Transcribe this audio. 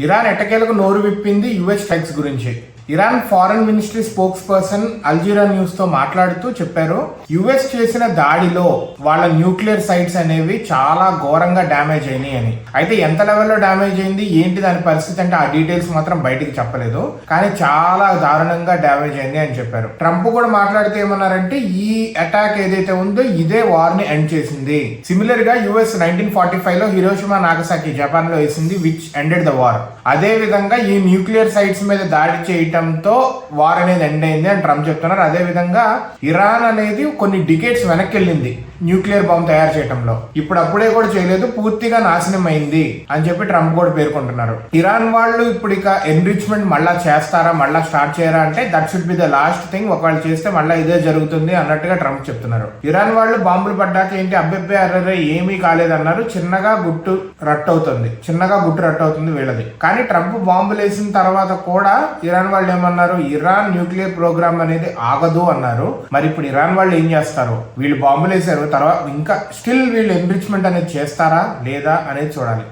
Iran ఎట్టకేలకు నోరు విప్పింది యుఎస్ స్ట్రైక్స్ గురించి. Iran foreign ministry spokesperson Al Jazeera news తో మాట్లాడుతూ చెప్పారు, యుఎస్ చేసిన దాడిలో వాళ్ళ న్యూక్లియర్ సైట్స్ అనేవి చాలా ఘోరంగా డ్యామేజ్ అయినాయి అని. అయితే ఎంత లెవెల్లో డ్యామేజ్ అయింది ఏంటి దాని పరిస్థితి అంటే ఆ డీటెయిల్స్ మాత్రం బయటికి చెప్పలేదు, కానీ చాలా దారుణంగా డ్యామేజ్ అయింది అని చెప్పారు. ట్రంప్ కూడా మాట్లాడితే ఏమన్నారంటే ఈ అటాక్ ఏదైతే ఉందో ఇదే వార్ ని ఎండ్ చేసింది. సిమిలర్ గా యుఎస్ 1945 లో హిరోషిమా నాగసాకి జపాన్ లో వేసింది, విచ్ ఎండెడ్ ద వార్. అదే విధంగా ఈ న్యూక్లియర్ సైట్స్ మీద దాడి చేయటంతో వార్ అనేది ఎండ్ అయింది అని ట్రంప్ చెప్తున్నారు. అదే విధంగా ఇరాన్ అనేది కొన్ని డికేట్స్ వెనక్కి వెళ్ళింది న్యూక్లియర్ బాంబ్ తయారు చేయడంలో. ఇప్పుడు అప్పుడే కూడా చేయలేదు, పూర్తిగా నాశనం అయింది అని చెప్పి ట్రంప్ కూడా పేర్కొంటున్నారు. ఇరాన్ వాళ్ళు ఇప్పుడు ఇక ఎన్రిచ్మెంట్ మళ్ళా చేస్తారా, మళ్ళా స్టార్ట్ చేయరా అంటే that should be the last thing. ఒకవేళ చేస్తే మళ్ళీ ఇదే జరుగుతుంది అన్నట్టుగా ట్రంప్ చెప్తున్నారు. ఇరాన్ వాళ్ళు బాంబులు పడ్డాక ఏంటి అబ్బెబ్బే అర్రే ఏమీ కాలేదన్నారు. చిన్నగా గుట్టు రట్టు అవుతుంది వీళ్ళది. కానీ ట్రంప్ బాంబులు వేసిన తర్వాత కూడా ఇరాన్ వాళ్ళు ఏమన్నారు, ఇరాన్ న్యూక్లియర్ ప్రోగ్రామ్ అనేది ఆగదు అన్నారు. మరి ఇప్పుడు ఇరాన్ వాళ్ళు ఏం చేస్తారు? వీళ్ళు బాంబులు వేసారు, తర్వాత ఇంకా స్టిల్ వీళ్ళు ఎన్రిచ్మెంట్ అనేది చేస్తారా లేదా అనేది చూడాలి.